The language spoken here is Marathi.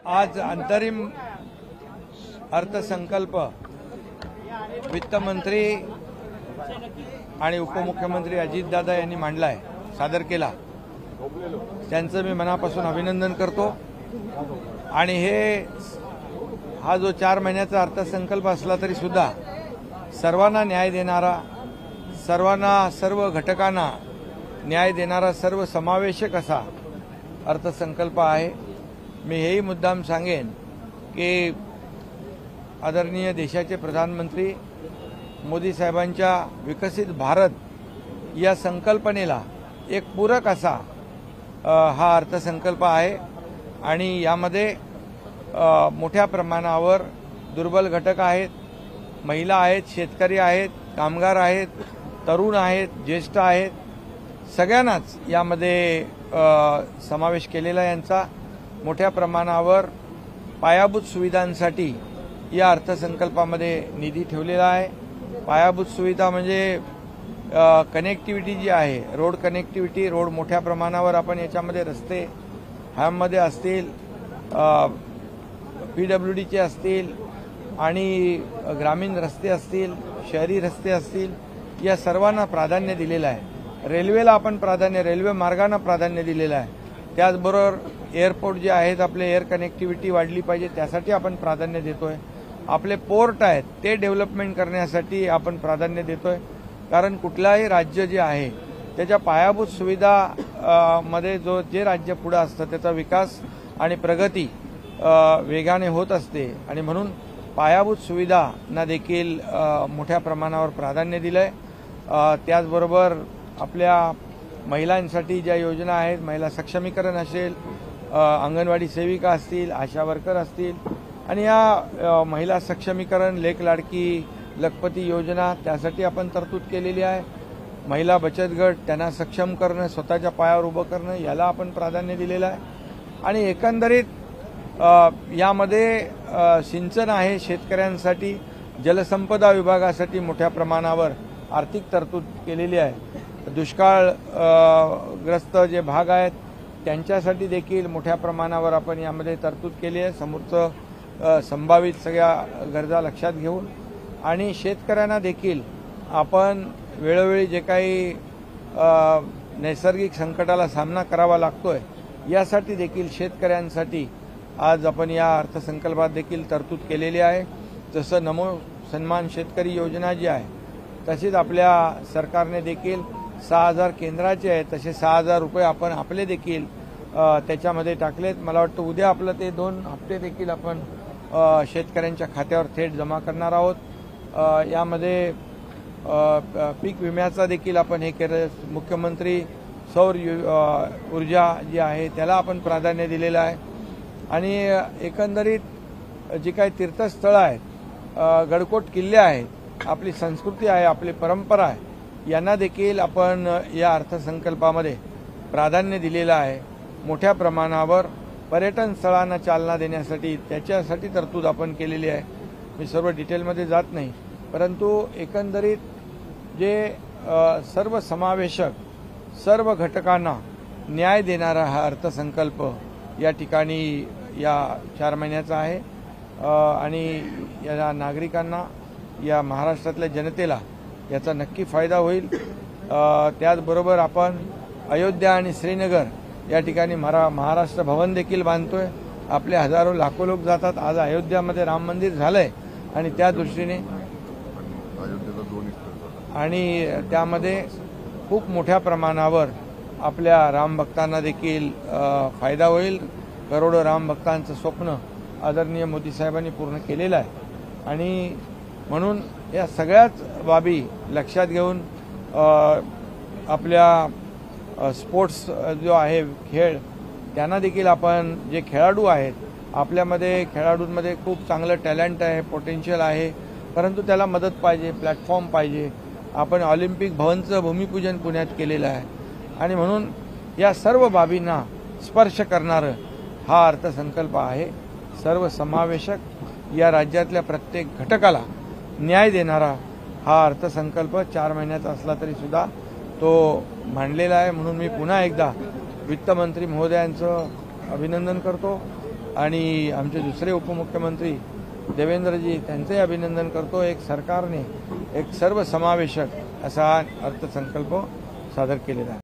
आज अंतरिम अर्थसंकल्प वित्तमंत्री आणि उपमुख्यमंत्री अजितदादा यांनी मांडलाय, सादर केला। त्यांचं मी मनापासून अभिनंदन करतो। आणि हा जो 4 महिन्याचा अर्थसंकल्प असला तरी सुद्धा सर्वांना न्याय देणारा, सर्व घटकांना न्याय देणारा, सर्व समावेशक असा अर्थसंकल्प आहे। मी हेही मुद्दाम सांगेन की आदरणीय देशाचे प्रधानमंत्री मोदी साहेबांच्या विकसित भारत या संकल्पनेला एक पूरक असा हा अर्थसंकल्प आहे। आणि यामध्ये मोठ्या प्रमाणावर दुर्बल घटक आहेत, महिला आहेत, शेतकरी आहेत, कामगार आहेत, तरुण आहेत, ज्येष्ठ आहेत, सगळ्यांनाच यामध्ये समावेश केलेला यांचा मोठ्या प्रमाणावर पायाभूत सुविधांसाठी या अर्थसंकल्पामध्ये निधी ठेवलेला आहे। पायाभूत सुविधा म्हणजे कनेक्टिव्हिटी जी आहे, रोड कनेक्टिव्हिटी, रोड मोठ्या प्रमाणावर आपण याच्यामध्ये रस्ते ह्यामध्ये असतील, PWDचे असतील आणि ग्रामीण रस्ते असतील, शहरी रस्ते असतील, या सर्वांना प्राधान्य दिलेलं आहे। रेल्वेला आपण रेल्वे मार्गांना प्राधान्य दिलेलं आहे। त्याचबरोबर एअरपोर्ट जे आहेत आपले, एअर कनेक्टिव्हिटी वाढली पाहिजे त्यासाठी आपण प्राधान्य देतोय। आपले पोर्ट आहेत ते डेव्हलपमेंट करण्यासाठी आपण प्राधान्य देतोय। कारण कुठलाही राज्य जे आहे त्याच्या पायाभूत सुविधा मध्ये जे राज्य पुढे असतं त्याचा विकास आणि प्रगती वेगाने होत असते। आणि म्हणून पायाभूत सुविधांना देखील मोठ्या प्रमाणावर प्राधान्य दिलंय। त्याचबरोबर आपल्या महिलांसाठी ज्या योजना आहेत, महिला सक्षमीकरण असेल, अंगणवाडी सेविका असतील, आशा वर्कर असतील, आणि या महिला सक्षमीकरण, लेक लाडकी लखपती योजना त्यासाठी आपण तरतूद केलेली आहे। महिला बचत गट त्यांना सक्षम करणं, स्वतःच्या पायावर उभं करणं, याला आपण प्राधान्य दिलेलं आहे। आणि एकंदरीत यामध्ये सिंचन आहे, शेतकऱ्यांसाठी जलसंपदा विभागासाठी मोठ्या प्रमाणावर आर्थिक तरतूद केलेली आहे। दुष्काळग्रस्त जे भाग आहेत त्यांच्यासाठी देखील मोठ्या प्रमाणावर आपण यामध्ये तरतूद केली आहे, समोरचं संभावित सगळ्या गरजा लक्षात घेऊन। आणि शेतकऱ्यांना देखील आपण वेळोवेळी जे काही नैसर्गिक संकटाला सामना करावा लागतोय यासाठी देखील शेतकऱ्यांसाठी आज आपण या अर्थसंकल्पात देखील तरतूद केलेली आहे। जसं नमो सन्मान शेतकरी योजना जी आहे तशीच आपल्या सरकारने देखील 6,000 केंद्राचे आहेत, तसे 6,000 रुपये आपण आपले देखील त्याच्यामध्ये टाकलेत। मला वाटतं उद्या आपलं ते 2 हप्ते देखील आपण शेतकऱ्यांच्या खात्यावर थेट जमा करणार आहोत। यामध्ये पीक विम्याचा देखील आपण हे केलं। मुख्यमंत्री सौर ऊर्जा जी आहे त्याला आपण प्राधान्य दिलेलं आहे। आणि एकंदरीत जी काही तीर्थस्थळं आहेत, गडकोट किल्ले आहेत, आपली संस्कृती आहे, आपली परंपरा आहे, यांना देखील आपण या अर्थसंकल्पामध्ये प्राधान्य दिलेलं आहे। मोठ्या प्रमाणावर पर्यटन स्थळांना चालना देण्यासाठी त्याच्यासाठी तरतूद आपण केलेली आहे। मी सर्व डिटेलमध्ये जात नाही, परंतु एकंदरीत जे सर्वसमावेशक, सर्व घटकांना न्याय देणारा हा अर्थसंकल्प या ठिकाणी या 4 महिन्याचा आहे। आणि या नागरिकांना, या महाराष्ट्रातल्या जनतेला याचा नक्की फायदा होईल। त्याचबरोबर आपण अयोध्या आणि श्रीनगर या ठिकाणी महाराष्ट्र भवन देखील बांधतोय। आपले हजारो लाखो लोक जातात। आज अयोध्यामध्ये राम मंदिर झालंय आणि त्या दृष्टीने आणि त्यामध्ये खूप मोठ्या प्रमाणावर आपल्या राम भक्तांना देखील फायदा होईल। करोडो राम भक्तांचं स्वप्न आदरणीय मोदी साहेबांनी पूर्ण केलेलं आहे। आणि म्हणून या सगळ्याच बाबी लक्षात घेऊन आपल्या स्पोर्ट्स जो आहे खेळ, त्यांना देखील आपण, जे खेळाडू आहेत आपल्यामध्ये, खेळाडूंमध्ये खूप चांगलं टॅलेंट आहे, पोटेन्शियल आहे, परंतु त्याला मदत पाहिजे, प्लॅटफॉर्म पाहिजे। आपण ऑलिम्पिक भवनचं भूमिपूजन पुण्यात केलेलं आहे। आणि म्हणून या सर्व बाबींना स्पर्श करणारं हा अर्थसंकल्प आहे। सर्वसमावेशक, या राज्यातल्या प्रत्येक घटकाला न्याय देणारा हा अर्थसंकल्प 4 महिन्याचा असला तरी सुद्धा तो मांडलेला आहे। म्हणून मी पुन्हा एकदा वित्तमंत्री महोदयांचं अभिनंदन करतो। आणि आमचे दुसरे उपमुख्यमंत्री देवेंद्रजी त्यांचंही अभिनंदन करतो. एक सरकारने एक सर्वसमावेशक असा अर्थसंकल्प सादर केलेला आहे.